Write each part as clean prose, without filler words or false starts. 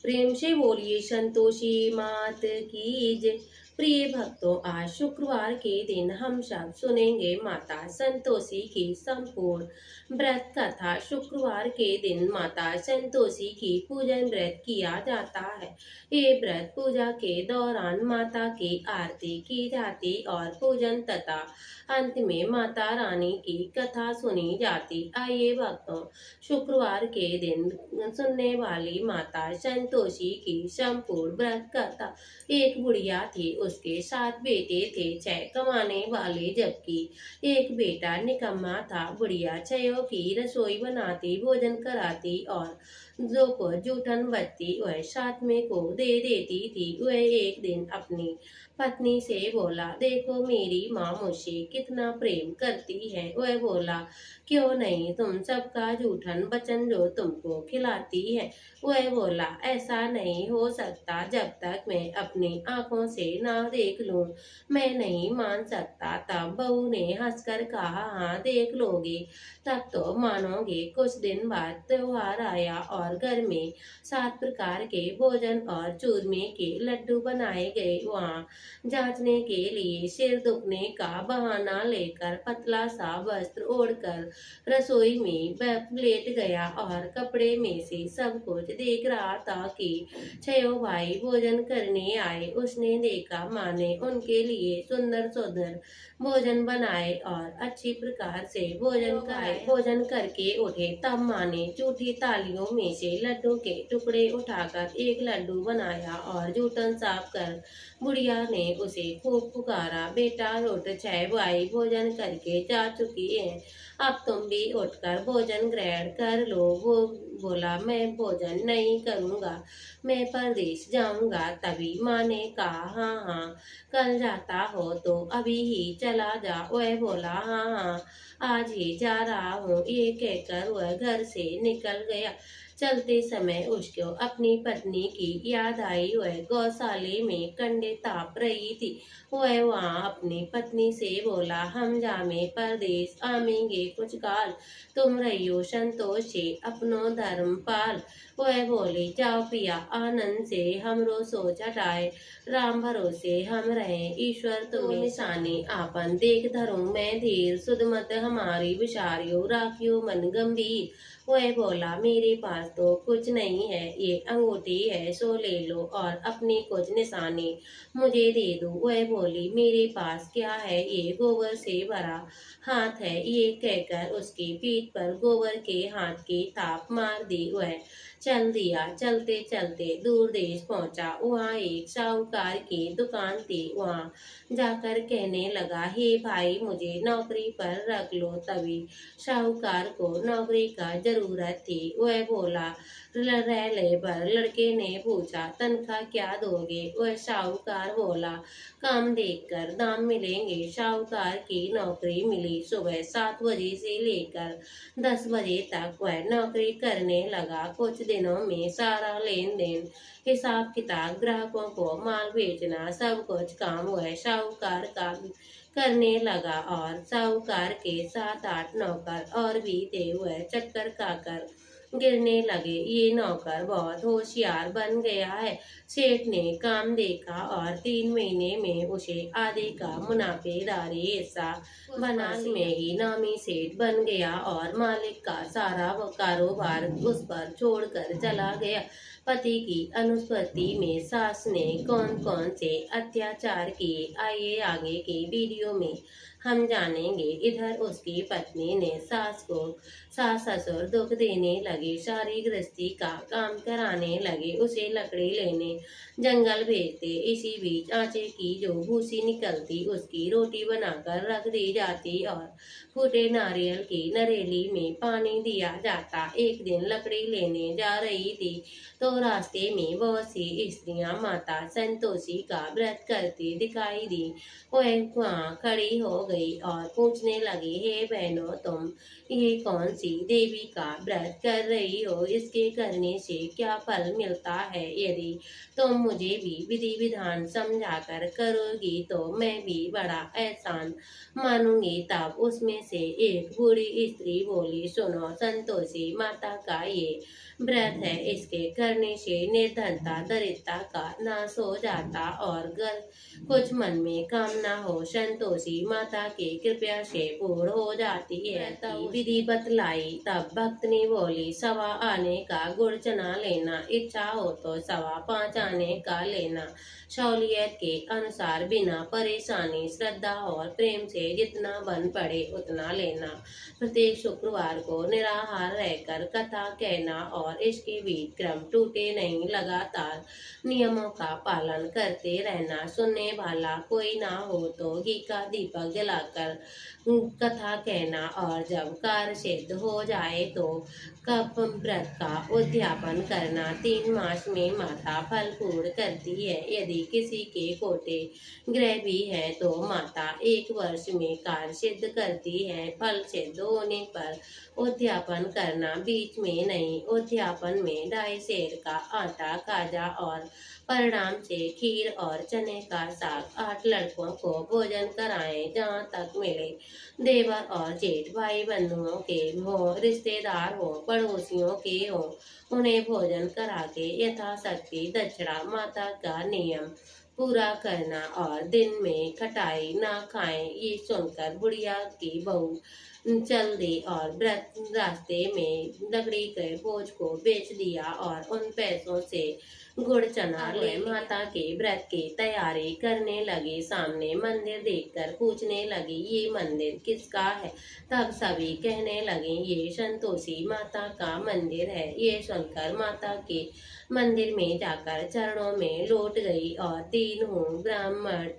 प्रेम से बोलिए संतोषी मात की जय। प्रिय भक्तों, आज शुक्रवार के दिन हम सब सुनेंगे माता संतोषी की संपूर्ण व्रत कथा। शुक्रवार के दिन माता संतोषी की पूजन व्रत किया जाता है। ये व्रत पूजा के दौरान माता की आरती की जाती और पूजन तथा अंत में माता रानी की कथा सुनी जाती। आइए भक्तों, शुक्रवार के दिन सुनने वाली माता संतोषी की संपूर्ण व्रत कथा। एक बुढ़िया थी, उसके 7 बेटे थे, 6 कमाने वाले जबकि एक बेटा निकम्मा था। बुढ़िया 6 की रसोई बनाती, भोजन कराती और जो को जूठन बचती वह 7वें को दे देती थी। वह एक दिन अपनी पत्नी से बोला, देखो मेरी माँ मुझसे कितना प्रेम करती है। वह बोला, क्यों नहीं, तुम सबका जूठन बचन जो तुमको खिलाती है। वह बोला, ऐसा नहीं हो सकता, जब तक मैं अपनी आंखों से ना देख लूं मैं नहीं मान सकता। तब बहू ने हंसकर कहा, हाँ देख लोगे तब तो मानोगे। कुछ दिन बाद त्योहार आया और घर में 7 प्रकार के भोजन और चूरमे के लड्डू बनाए गए। वहाँ जांचने के लिए सिर दुखने का बहाना लेकर पतला सा वस्त्र ओढ़कर रसोई में लेट गया और कपड़े में से सब कुछ देख रहा था कि 6 भाई भोजन करने आए। उसने देखा माँ ने उनके लिए सुंदर सुंदर भोजन बनाए और अच्छी प्रकार से भोजन कराए। भोजन करके उठे तब माँ ने झूठी थालियों में से लड्डू के टुकड़े उठाकर एक लड्डू बनाया और जूठन साफ कर बुढ़िया ने उसे खूब पुकारा, बेटा उठ, 6 भाई भोजन करके जा चुकी हैं, अब तुम भी उठकर भोजन ग्रहण कर लो। वो बोला, मैं भोजन नहीं करूँगा, मैं परदेश जाऊँगा। तभी माँ ने कहा, हाँ हाँ, कल जाता हो तो अभी ही चला जा। वह बोला, हाँ हाँ, आज ही जा रहा हूँ। ये कहकर वह घर से निकल गया। चलते समय उसको अपनी पत्नी की याद आई। वह गौशाले में कंडे ताप रही थी। वह वहाँ अपनी पत्नी से बोला, हम जामे परदेश आवेंगे कुछ काल, तुम रहियो संतोष से अपनो धर्म पाल। वह बोली, जाओ पिया आनंद से हमरो सोच हटाए, राम भरोसे हम रहे, ईश्वर तुम्हें निशानी आपन देख धरो मैं धीर, सुध मत हमारी विचारियो राखियो मन गंभीर। वह बोला, मेरे पास तो कुछ नहीं है, ये अंगूठी है सो ले लो और अपनी कुछ निशानी मुझे दे दो। वह बोली, मेरे पास क्या है, ये गोबर से भरा हाथ है। ये कहकर उसकी पीठ पर गोबर के हाथ की थाप मार दी। वह चल दिया। चलते चलते दूर देश पहुंचा। वहाँ एक साहूकार की दुकान थी। वहाँ जाकर कहने लगा, हे भाई मुझे नौकरी पर रख लो। तभी साहूकार को नौकरी का जरूरत थी। वह बोला, रह ले पर लड़के ने पूछा, तनख्वाह क्या दोगे। वह साहूकार बोला, काम देखकर दाम मिलेंगे। साहूकार की नौकरी मिली। सुबह 7 बजे से लेकर 10 बजे तक वह नौकरी करने लगा। कुछ दिनों में सारा लेन देन, हिसाब किताब, ग्राहकों को माल बेचना, सब कुछ काम वह साहूकार का करने लगा और साहूकार के 7-8 नौकर और भी थे। वह चक्कर खाकर गिरने लगे। ये नौकर बहुत होशियार बन गया है। सेठ ने काम देखा और 3 महीने में उसे आधे का मुनाफेदारी हिस्सा बना में ही नामी सेठ बन गया और मालिक का सारा कारोबार उस पर छोड़कर चला गया। पति की अनुपस्थिति में सास ने कौन कौन से अत्याचार किए, आइए आगे के वीडियो में हम जानेंगे। इधर उसकी पत्नी ने सास ससुर दुख देने लगे, सारी गृहस्थी का काम कराने लगे, उसे लकड़ी लेने जंगल भेजते। इसी बीच आटे की जो भूसी निकलती उसकी रोटी बनाकर रख दी जाती और फूटे नारियल की नरेली में पानी दिया जाता। एक दिन लकड़ी लेने जा रही थी तो रास्ते में बहुत सी स्त्रियां माता संतोषी का व्रत करती दिखाई दी। वह वहाँ खड़ी हो गई और पूछने लगी, हे बहनों, तुम ये कौन सी देवी का व्रत कर रही हो, इसके करने से क्या फल मिलता है। यदि तुम मुझे भी विधि विधान समझाकर करोगी तो मैं भी बड़ा एहसान मानूंगी। तब उसमें से एक बूढ़ी स्त्री बोली, सुनो, संतोषी माता का ये व्रत है, इसके करने करने से निर्धनता दरिद्रता का नाश हो जाता और घर कुछ मन में कामना हो संतोषी माता की कृपा से पूर्ण हो जाती है। तब विधि बतलाई तब भक्त ने बोली, सवा आने का गुड़ चना लेना, इच्छा हो तो 5.25 आने का लेना। सहूलियत के अनुसार बिना परेशानी श्रद्धा और प्रेम से जितना बन पड़े उतना लेना। प्रत्येक शुक्रवार को निराहार रहकर कथा कहना और इसके बीच क्रम टूटे नहीं, लगातार नियमों का पालन करते रहना। सुनने वाला कोई ना हो तो घी का दीपक जलाकर कथा कहना और जब कार्य सिद्ध हो जाए तो कप व्रत का उद्यापन करना। 3 मास में माता फल पूर्ण करती है। यदि किसी के कोटे ग्रह भी है तो माता 1 वर्ष में कार्य सिद्ध करती है। फल सिद्ध होने पर उद्यापन करना, बीच में नहीं। उद्यापन में 2.5 सेर का आटा, खाजा और परिणाम से खीर और चने का साग 8 लड़कों को भोजन कराएं। जहाँ तक मिले देवर और जेठ भाई बंधुओं के हो, रिश्तेदार हो, पड़ोसियों के हो, उन्हें भोजन करा के यथाशक्ति दक्षिणा माता का नियम पूरा करना और दिन में खटाई ना खाएं। ये सुनकर बुढ़िया की बहू चल दी और व्रत रास्ते में लकड़ी के बोझ को बेच दिया और उन पैसों से गुड़ चना ले माता के व्रत की तैयारी करने लगी। सामने मंदिर देखकर पूछने लगी, ये मंदिर किसका है? तब सभी कहने लगे, ये संतोषी माता का मंदिर है। ये सुनकर माता के मंदिर में जाकर चरणों में लौट गई और दीन हूँ ब्राह्मण,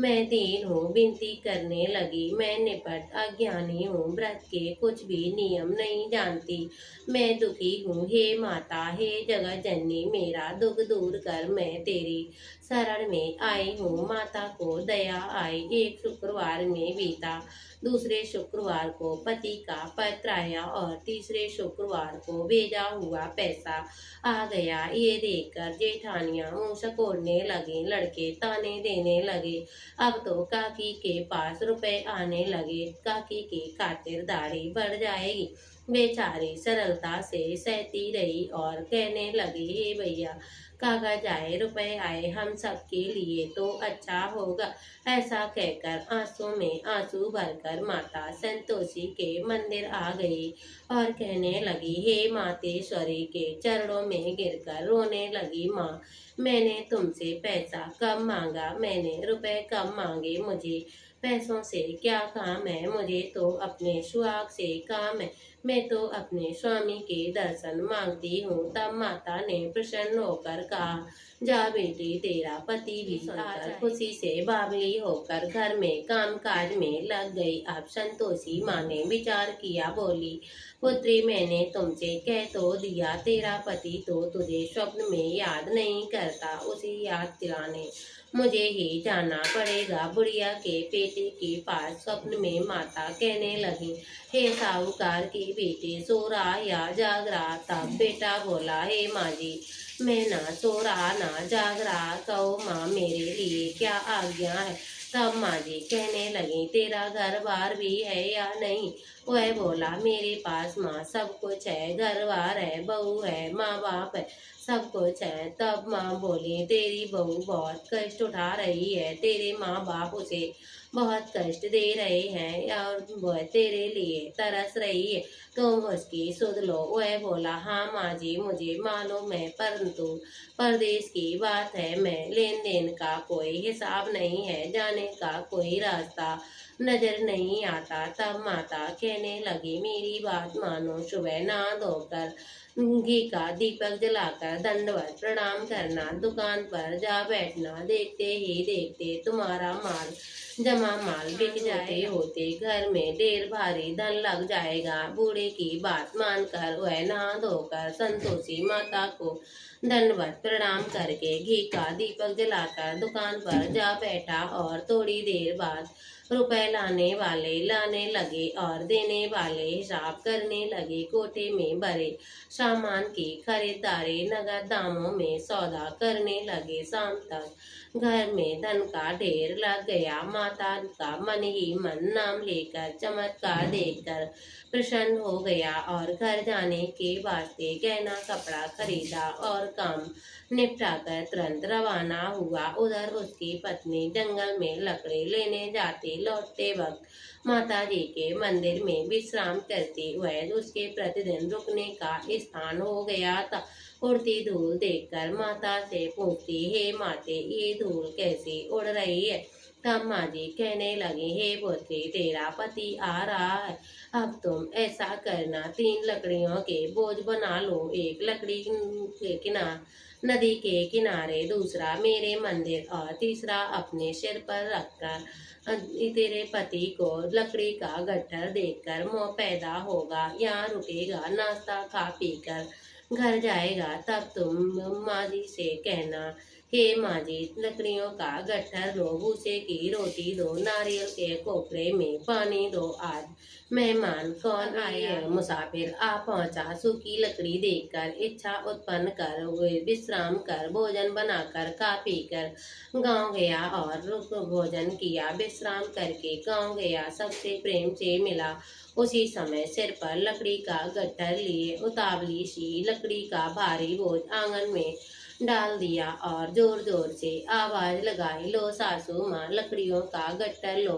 मैं दीन हूँ, विनती करने लगी। मैं निपट अज्ञानी हूँ, व्रत के कुछ भी नियम नहीं जानती, मैं दुखी हूँ। हे माता, हे जगत जननी, मेरा दुख दूर कर, मैं तेरी शरण में आई हूँ। माता को दया आई। एक शुक्रवार में बीता, दूसरे शुक्रवार को पति का पत्र आया और तीसरे शुक्रवार को भेजा हुआ पैसा आ गया। ये देखकर जेठानियां मुंह सकोड़ने लगी, लड़के ताने देने लगे। अब तो काकी के पास रुपए आने लगे, काकी की खातिरदारी बढ़ जाएगी। बेचारी सरलता से सहती रही और कहने लगी, हे भैया, कागज आए, रुपए आए, हम सबके लिए तो अच्छा होगा। ऐसा कहकर आंसू में आंसू भरकर माता संतोषी के मंदिर आ गई और कहने लगी, हे मातेश्वरी के चरणों में गिरकर रोने लगी, माँ, मैंने तुमसे पैसा कम मांगा, मैंने रुपए कम मांगे, मुझे पैसों से क्या काम है, मुझे तो अपने सुहाग से काम है, मैं तो अपने स्वामी के दर्शन मांगती हूँ। तब माता ने प्रसन्न होकर कहा, जा बेटी, तेरा पति भी सुनकर खुशी से बावली होकर घर में काम काज में लग गई। अब संतोषी माँ ने विचार किया, बोली, पुत्री, मैंने तुमसे कह तो दिया, तेरा पति तो तुझे स्वप्न में याद नहीं करता, उसे याद दिलाने मुझे ही जाना पड़ेगा। बुढ़िया के बेटे के पास स्वप्न में माता कहने लगी, हे साहूकार की बेटी, सो रहा या जाग रहा? तब बेटा बोला, हे माँ जी, मैं ना सो रहा ना जाग रहा, कहो माँ, मेरे लिए क्या आज्ञा है? तब माँ जी कहने लगी, तेरा घर बार भी है या नहीं? वह बोला, मेरे पास माँ सब कुछ है, घर बार है, बहू है, माँ बाप है, सब कुछ है। तब माँ बोली, तेरी बहू बहुत कष्ट उठा रही है, तेरे माँ बाप उसे बहुत कष्ट दे रहे हैं और वह तेरे लिए तरस रही है, तुम उसकी सुध लो। वह बोला, हाँ माँ जी, मुझे मालूम है, परंतु परदेश की बात है, मैं लेन देन का कोई हिसाब नहीं है, जाने का कोई रास्ता नजर नहीं आता। तब माता कहने लगी, मेरी बात मानो, सुबह नहा धोकर घी का दीपक जलाकर दंडवत प्रणाम करना, दुकान पर जा बैठना, देखते ही देखते तुम्हारा माल जमा माल बिक जाते होते घर में ढेर भारी धन लग जाएगा। बूढ़े की बात मानकर वह नहा धोकर संतोषी माता को दंडवत प्रणाम करके घी का दीपक जलाकर दुकान पर जा बैठा और थोड़ी देर बाद रुपए लाने लगे और देने वाले हिसाब करने लगे। कोठे में भरे सामान की खरीदारी नगद दामों में सौदा करने लगे। शाम तक घर में धन का ढेर लग गया। माता का मन ही मन नाम लेकर चमत्कार देखकर प्रसन्न हो गया और घर जाने के वास्ते गहना कपड़ा खरीदा और काम निपटाकर तुरंत रवाना हुआ। उधर उसकी पत्नी जंगल में लकड़ी लेने जाती लौटते वक्त माता जी के मंदिर में विश्राम करती। वह उसके प्रतिदिन रुकने का स्थान हो गया था। उड़ती धूल देखकर माता से पूछती, हे माते, ये धूल कैसी उड़ रही है? तब माँ जी कहने लगी, हे पुत्री, तेरा पति आ रहा है। अब तुम ऐसा करना, 3 लकड़ियों के बोझ बना लो। एक लकड़ी के किनारे नदी के किनारे, दूसरा मेरे मंदिर और तीसरा अपने सिर पर रखकर तेरे पति को लकड़ी का गट्ठर देखकर मोह पैदा होगा। यहाँ रुकेगा, नाश्ता खा पी कर घर जाएगा। तब तुम माँ जी से कहना, हे माँ जी, लकड़ियों का गट्ठर लो, भूसे की रोटी दो, नारियल के कोपरे में पानी दो। आज मेहमान कौन आया? मुसाफिर आ पहुंचा। सूखी लकड़ी देखकर इच्छा उत्पन्न कर वे विश्राम कर भोजन बनाकर खा पी कर गाँव गया और रुक भोजन किया। विश्राम करके गाँव गया, सबसे प्रेम से मिला। उसी समय सिर पर लकड़ी का गट्ठर लिए उतावली सी लकड़ी का भारी बोझ आंगन में डाल दिया और जोर जोर से आवाज लगाई, लो सासू माँ, लकड़ियों का गट्ठर लो,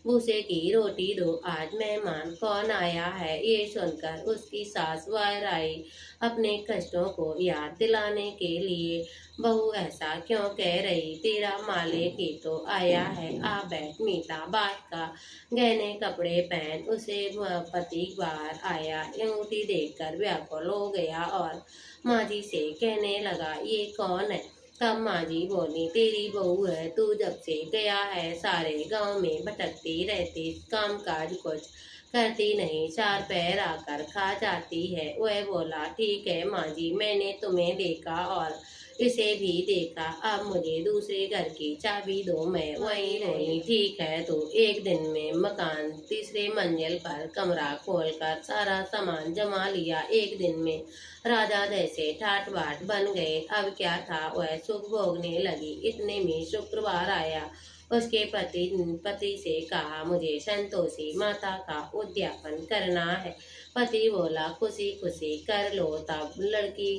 भूसे की रोटी दो। आज मेहमान कौन आया है? ये सुनकर उसकी सास बाहर आई अपने कष्टों को याद दिलाने के लिए। बहू, ऐसा क्यों कह रही? तेरा मालिक ही तो आया है, आ बैठ। मीठा बात का गहने कपड़े पहन उसे पति बाहर आया। अंगूठी देखकर व्याकुल हो गया और माँ जी से कहने लगा, ये कौन है? तब माँ जी बोली, तेरी बहू है, तू जब से गया है सारे गांव में भटकती रहती, काम काज कुछ करती नहीं, 4 पैर आकर खा जाती है। वह बोला, ठीक है माँ जी, मैंने तुम्हें देखा और इसे भी देखा, अब मुझे दूसरे घर की चाबी दो, मैं वहीं रही। ठीक है, तो एक दिन में मकान तीसरे मंजिल पर कमरा खोलकर सारा सामान जमा लिया। एक दिन में राजा जैसे ठाट बाट बन गए। अब क्या था, वह सुख भोगने लगी। इतने में शुक्रवार आया। उसके पति से कहा, मुझे संतोषी माता का उद्यापन करना है। पति बोला, खुशी खुशी कर लो। तब लड़की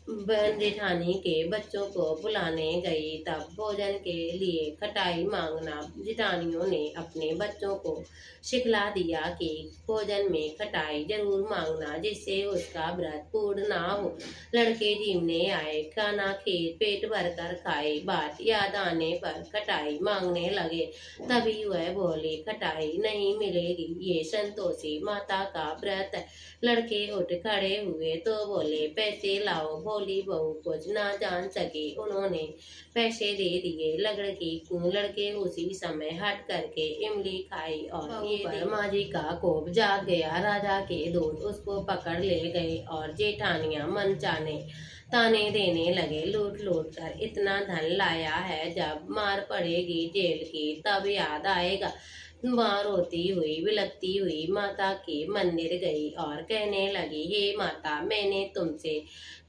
बहन जेठानी के बच्चों को बुलाने गई। तब भोजन के लिए खटाई मांगना। जेठानियों ने अपने बच्चों को सिखला दिया कि भोजन में खटाई जरूर मांगना, जिससे उसका व्रत पूर्ण ना हो। लड़के जीवने आए, खाना खीर पेट भर कर खाए। बात याद आने पर खटाई मांगने लगे। तभी वह बोली, खटाई नहीं मिलेगी, ये संतोषी माता का व्रत है। लड़के उठ खड़े हुए तो बोले, पैसे लाओ। भोली बहू कुछ ना जान सकी, उन्होंने पैसे दे दिए। लड़के उसी समय हट करके इमली खाई और ये माँ जी का कोप जाग गया। राजा के दूत उसको पकड़ ले गए और जेठानियां मन जाने ताने देने लगे, लूट लूट कर इतना धन लाया है, जब मार पड़ेगी जेल की तब याद आएगा। माँ रोती हुई बिलखती हुई माता के मंदिर गई और कहने लगी, हे माता, मैंने तुमसे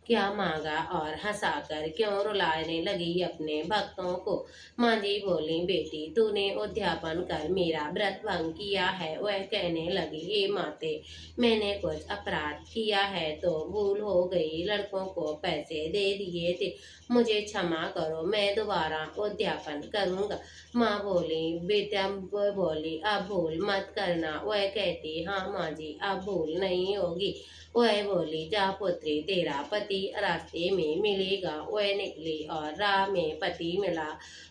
क्या मांगा और हंसाकर क्यों रुलाने लगी अपने भक्तों को? माँ जी बोली, बेटी, तूने उद्यापन कर मेरा व्रत भंग किया है। वह कहने लगी, हे माते, मैंने कुछ अपराध किया है तो भूल हो गई, लड़कों को पैसे दे दिए थे, मुझे क्षमा करो, मैं दोबारा उद्यापन करूँगा। माँ बोली, बेटा बोली, अब भूल मत करना। वह कहती, हाँ माँ जी, अब भूल नहीं होगी। वह बोली, जा पुत्री, तेरा पति रास्ते में मिलेगा। वह निकली और राह में पति मिला।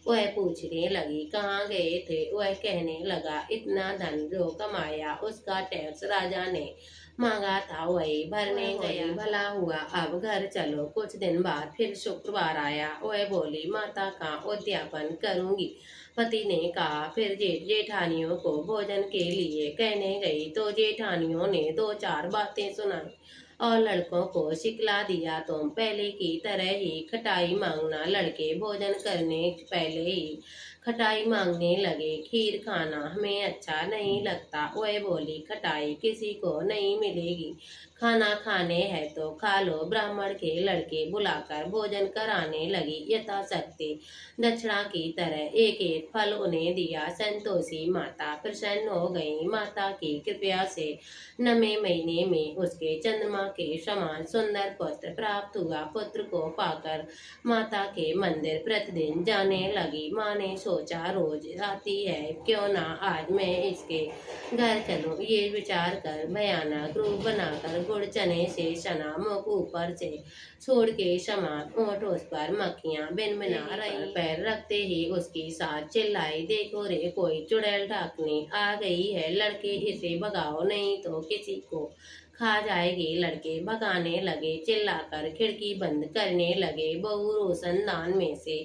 वह पूछने लगी, कहाँ गए थे? वह कहने लगा, इतना धन जो कमाया उसका टैक्स राजा ने मांगा था, वही भरने गया। भला हुआ, अब घर चलो। कुछ दिन बाद फिर शुक्रवार आया। वह बोली, माता का उद्यापन करूंगी। पति ने कहा। फिर जेठानियों को भोजन के लिए कहने गई तो जेठानियों ने 2-4 बातें सुनाई और लड़कों को सिखला दिया, तुम पहले की तरह ही खटाई मांगना। लड़के भोजन करने पहले ही खटाई मांगने लगे। खीर खाना हमें अच्छा नहीं लगता। वह बोली, खटाई किसी को नहीं मिलेगी, खाना खाने है तो खा लो। ब्राह्मण के लड़के बुलाकर भोजन कराने लगी। यथाशक्ति दक्षिणा की तरह एक एक फल उन्हें दिया। संतोषी माता प्रसन्न हो गई। माता की कृपया से 9वें महीने में उसके चंद्रमा के समान सुंदर पुत्र प्राप्त हुआ। पुत्र को पाकर माता के मंदिर प्रतिदिन जाने लगी। माँ ने सोचा रोज आती है, क्यों ना आज मैं इसके घर चलूं। ये विचार कर भयानक रूप बनाकर गुड़ चने से सना मुख ऊपर से छोड़ के समान ओठ उस पर मक्खियां भिनभिना रही। पैर रखते ही उसकी सास चिल्लाई, देखो रे कोई चुड़ैल डाकनी आ गई है, लड़के इसे भगाओ नहीं तो किसी को खा जाएगी। लड़के भगाने लगे, चिल्लाकर खिड़की बंद करने लगे। बहू रोशनदान में से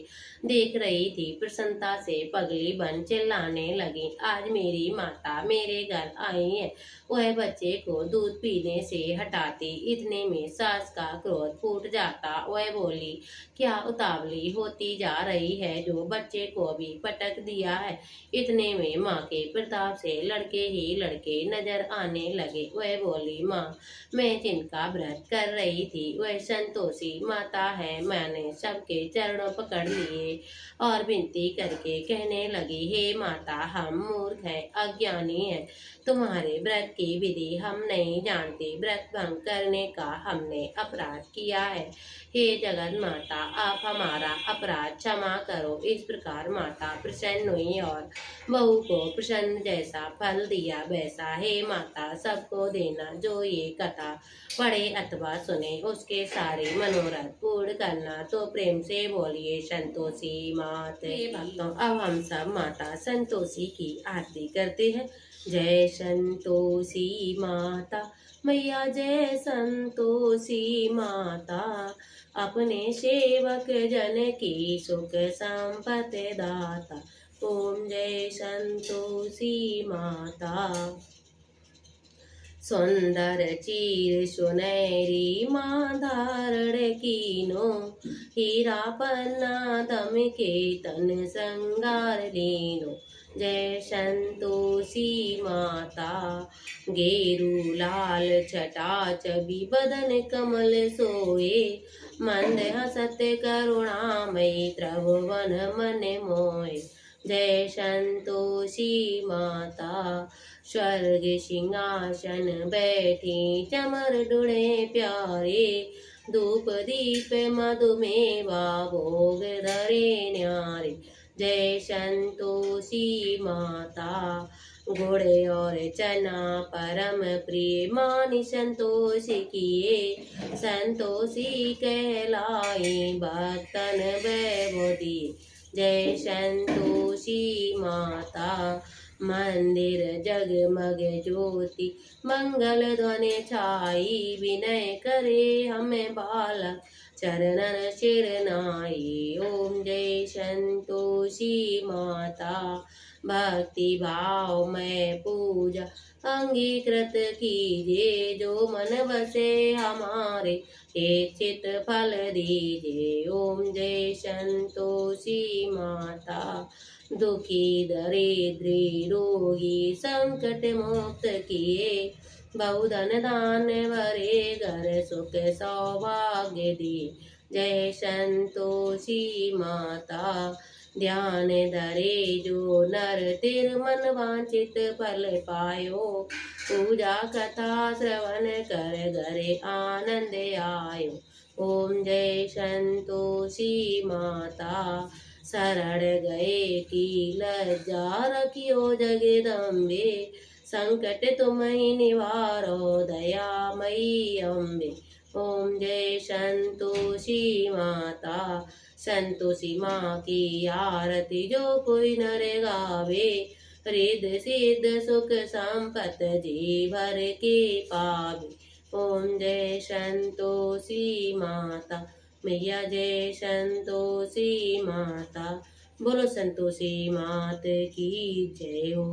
देख रही थी, प्रसन्नता से पगली बन चिल्लाने लगी, आज मेरी माता मेरे घर आई है। वह बच्चे को दूध पीने से हटाती, इतने में सास का क्रोध फूट जाता। वह बोली, क्या उतावली होती जा रही है जो बच्चे को भी पटक दिया है। इतने में माँ के प्रताप से लड़के ही लड़के नजर आने लगे। वह बोली, माँ मैं जिनका व्रत कर रही थी वह संतोषी माता है। मैंने सबके चरणों पकड़ लिए और विनती करके कहने लगी, हे माता हम मूर्ख है, अज्ञानी है, तुम्हारे व्रत की विधि हम नहीं जानते, व्रत भंग करने का हमने अपराध किया है। हे जगत माता आप हमारा अपराध क्षमा करो। इस प्रकार माता प्रसन्न हुई और बहू को प्रसन्न जैसा फल दिया वैसा हे माता सबको देना। जो ये कथा पढ़े अथवा सुने उसके सारे मनोरथ पूर्ण करना। तो प्रेम से बोलिए संतोषी मात। भक्तों अब हम सब माता संतोषी की आरती करते हैं। जय संतोषी माता मैया, जय संतोषी माता, अपने सेवक जन की सुख संपत्ति दाता। ओम जय संतोषी माता। सुंदर चीर सुनहरी माँ धारण कीनो, हीरा पन्ना दम के तन श्रृंगार लीनो। जय संतोषी माता। गेरू लाल छटा छवि बदन कमल सोए, मंद हसत करुणामयी त्रिभुवन मन मोहे। जय संतोषी माता। स्वर्ग सिंहासन बैठी चमर डुड़े प्यारे, धूप दीप मधुमेवा भोग धरे न्यारे। जय संतोषी माता। गुड़ और चना परम प्रिय मानी संतोषी किए, संतोषी कहलाई भक्तन वैभव दिए। जय संतोषी माता। मंदिर जगमग ज्योति मंगल ध्वनि छाई, विनय करे हमें बालक चरणन सिर नाई। ओम जय संतोषी माता। भक्ति भाव में पूजा अंगीकृत कीजिए, जो मन बसे हमारे इच्छित फल दीजिए। ओम जय संतोषी माता। दुखी दरिद्री रोगी संकट मुक्त किए, बहुधन दान भरे घर सुख सौभाग्य दिए। जय संतोषी माता। ध्यान धरे जो नर तिर मन वांछित फल पायो, पूजा कथा श्रवण कर घरे आनंद आयो। ओम जय संतोषी माता। शरण गए की लज्जा रखियो जगदम्बे, संकट तुम ही निवारो दयामयी अम्बे। ओम जय संतोषी माता। संतोषी माँ की आरती जो कोई नर गावे, रिद्ध सिद्ध सुख संपत जी भर के पावे। ओम जय संतोषी माता मैया, जय संतोषी माता। बोलो संतोषी मात की जय हो।